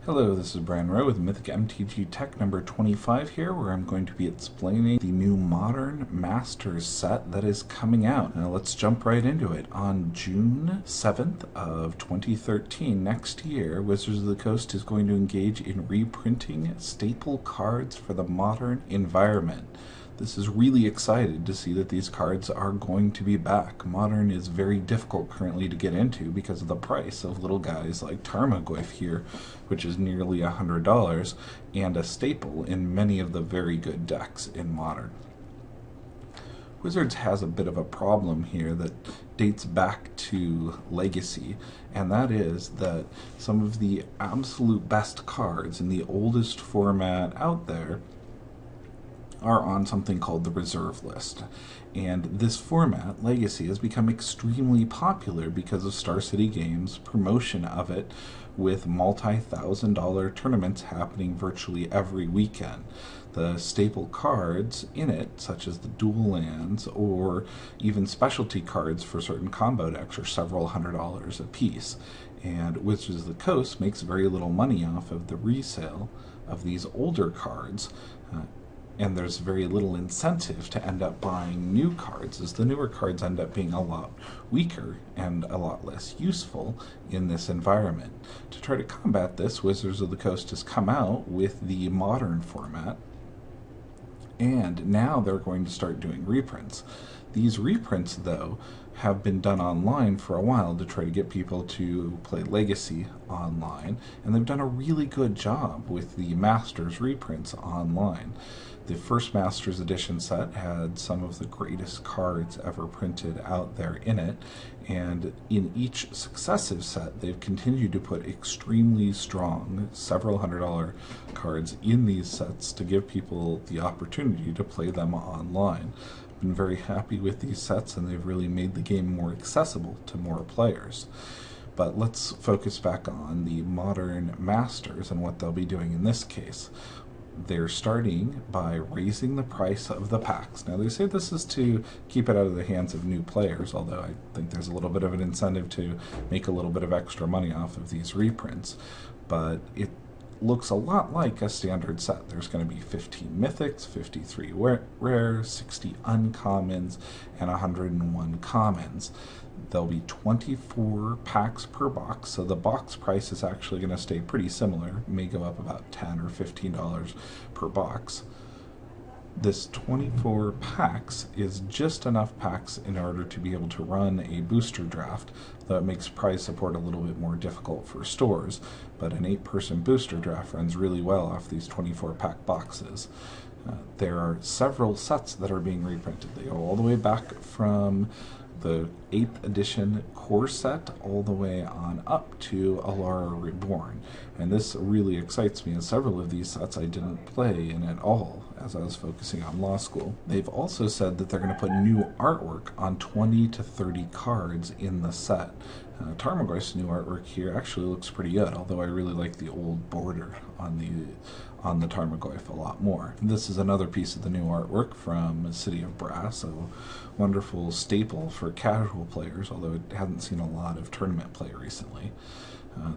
Hello, this is Brian Rowe with Mythic MTG Tech number 25 here, where I'm going to be explaining the new Modern Masters set that is coming out. Now let's jump right into it. On June 7th of 2013, next year, Wizards of the Coast is going to engage in reprinting staple cards for the Modern environment. This is really excited to see that these cards are going to be back. Modern is very difficult currently to get into because of the price of little guys like Tarmogoyf here, which is nearly $100, and a staple in many of the very good decks in Modern. Wizards has a bit of a problem here that dates back to Legacy, and that is that some of the absolute best cards in the oldest format out there are on something called the reserve list. And this format, Legacy, has become extremely popular because of Star City Games' promotion of it with multi-$1,000 tournaments happening virtually every weekend. The staple cards in it, such as the dual lands or even specialty cards for certain combo decks, are several $100s a piece. And Wizards of the Coast makes very little money off of the resale of these older cards, and there's very little incentive to end up buying new cards, as the newer cards end up being a lot weaker and a lot less useful in this environment. To try to combat this, Wizards of the Coast has come out with the Modern format, and now they're going to start doing reprints. These reprints, though, have been done online for a while to try to get people to play Legacy online, and they've done a really good job with the Masters reprints online. The first Masters Edition set had some of the greatest cards ever printed out there in it, and in each successive set they've continued to put extremely strong, several $100 cards in these sets to give people the opportunity to play them online. I've been very happy with these sets, and they've really made the game more accessible to more players. But let's focus back on the Modern Masters and what they'll be doing in this case. They're starting by raising the price of the packs. Now, they say this is to keep it out of the hands of new players, although I think there's a little bit of an incentive to make a little bit of extra money off of these reprints. But it looks a lot like a standard set. There's going to be 15 mythics, 53 rares, 60 uncommons, and 101 commons. There'll be 24 packs per box, so the box price is actually going to stay pretty similar. It may go up about $10 or $15 per box. This 24 packs is just enough packs in order to be able to run a booster draft, though it makes prize support a little bit more difficult for stores. But an 8-person booster draft runs really well off these 24 pack boxes. There are several sets that are being reprinted. They go all the way back from the 8th edition core set all the way on up to Alara Reborn. And this really excites me, as several of these sets I didn't play in at all as I was focusing on law school. They've also said that they're going to put new artwork on 20 to 30 cards in the set. Tarmogoyf's new artwork here actually looks pretty good, although I really like the old border on the Tarmogoyf a lot more. This is another piece of the new artwork from City of Brass, a wonderful staple for casual players, although it hasn't seen a lot of tournament play recently.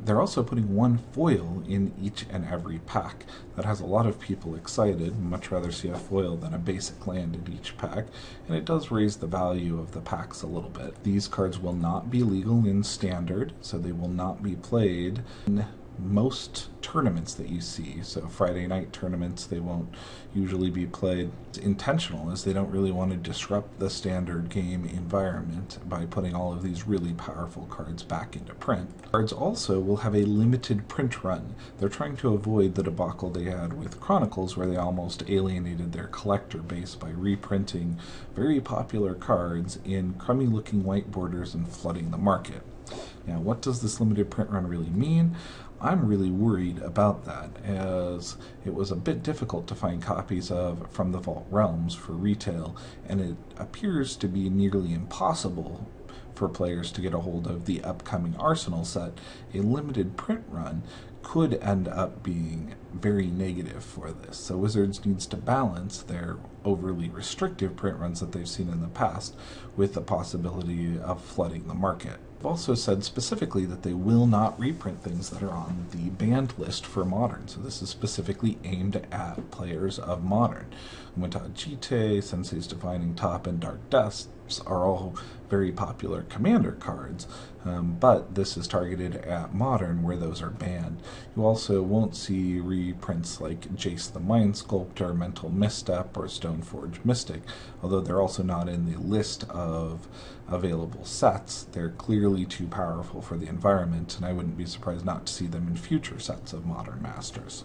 They're also putting one foil in each and every pack. That has a lot of people excited. Much rather see a foil than a basic land in each pack, and it does raise the value of the packs a little bit. These cards will not be legal in Standard, so they will not be played in most tournaments that you see. So Friday night tournaments, they won't usually be played. It's intentional, as they don't really want to disrupt the Standard game environment by putting all of these really powerful cards back into print. Cards also will have a limited print run. They're trying to avoid the debacle they had with Chronicles, where they almost alienated their collector base by reprinting very popular cards in crummy looking white borders and flooding the market. Now, what does this limited print run really mean? I'm really worried about that, as it was a bit difficult to find copies of From the Vault Realms for retail, and it appears to be nearly impossible for players to get a hold of the upcoming Arsenal set. A limited print run could end up being very negative for this. So Wizards needs to balance their overly restrictive print runs that they've seen in the past with the possibility of flooding the market. also said specifically that they will not reprint things that are on the banned list for Modern. So this is specifically aimed at players of Modern. Umutagite, Sensei's Divining Top, and Dark Depths are all very popular commander cards, but this is targeted at Modern where those are banned. You also won't see reprints like Jace the Mind Sculptor, Mental Misstep, or Stoneforge Mystic, although they're also not in the list of available sets. They're clearly too powerful for the environment, and I wouldn't be surprised not to see them in future sets of Modern Masters.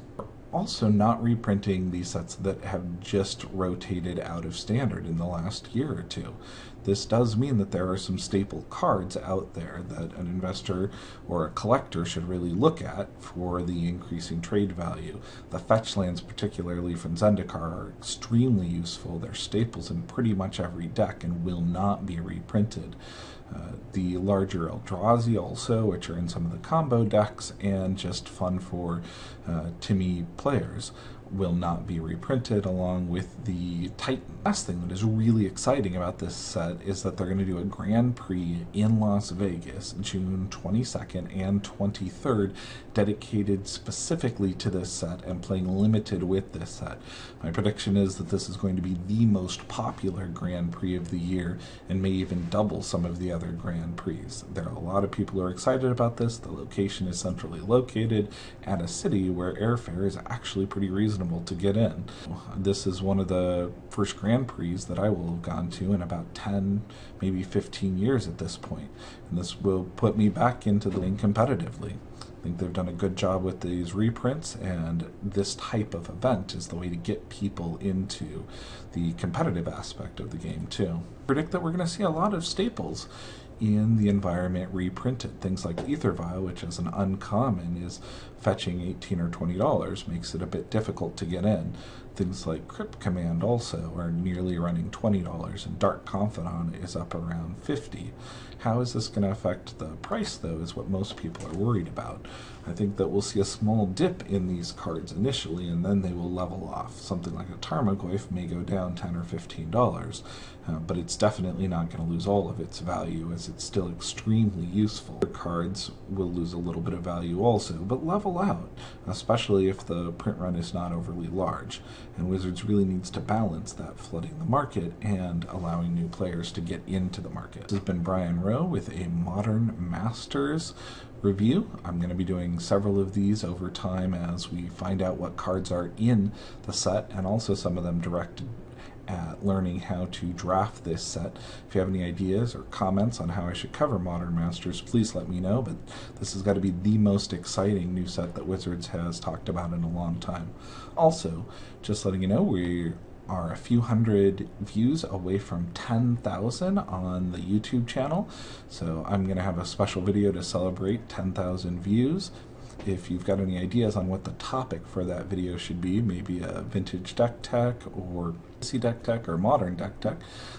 Also not reprinting these sets that have just rotated out of Standard in the last year or two. This does mean that there are some staple cards out there that an investor or a collector should really look at for the increasing trade value. The fetch lands, particularly from Zendikar, are extremely useful. They're staples in pretty much every deck and will not be reprinted. The larger Eldrazi also, which are in some of the combo decks and just fun for Timmy players, will not be reprinted, along with the Titan. Last thing that is really exciting about this set is that they're going to do a Grand Prix in Las Vegas June 22nd and 23rd, dedicated specifically to this set and playing limited with this set. My prediction is that this is going to be the most popular Grand Prix of the year and may even double some of the other Grand Prix. There are a lot of people who are excited about this. The location is centrally located at a city where airfare is actually pretty reasonable to get in. This is one of the first Grand Prix that I will have gone to in about 10, maybe 15 years at this point. And this will put me back into the lane competitively. I think they've done a good job with these reprints, and this type of event is the way to get people into the competitive aspect of the game too. I predict that we're going to see a lot of staples in the environment reprinted. Things like Ether Vial, which is an uncommon, is fetching $18 or $20, makes it a bit difficult to get in. Things like Crypt Command also are nearly running $20, and Dark Confidant is up around $50. How is this going to affect the price, though, is what most people are worried about. I think that we'll see a small dip in these cards initially, and then they will level off. Something like a Tarmogoyf may go down $10 or $15, but it's definitely not going to lose all of its value, as it's still extremely useful. The cards will lose a little bit of value also, but level out, especially if the print run is not overly large. And Wizards really needs to balance that, flooding the market and allowing new players to get into the market. This has been Brian Rowe with a Modern Masters review. I'm going to be doing several of these over time as we find out what cards are in the set, and also some of them directed at learning how to draft this set. If you have any ideas or comments on how I should cover Modern Masters, please let me know, but this has got to be the most exciting new set that Wizards has talked about in a long time. Also, just letting you know, we are a few hundred views away from 10,000 on the YouTube channel, so I'm going to have a special video to celebrate 10,000 views. If you've got any ideas on what the topic for that video should be, maybe a vintage deck tech or deck tech or modern deck tech,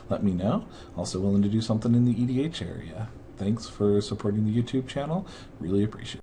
let me know. Also willing to do something in the EDH area. Thanks for supporting the YouTube channel. Really appreciate it.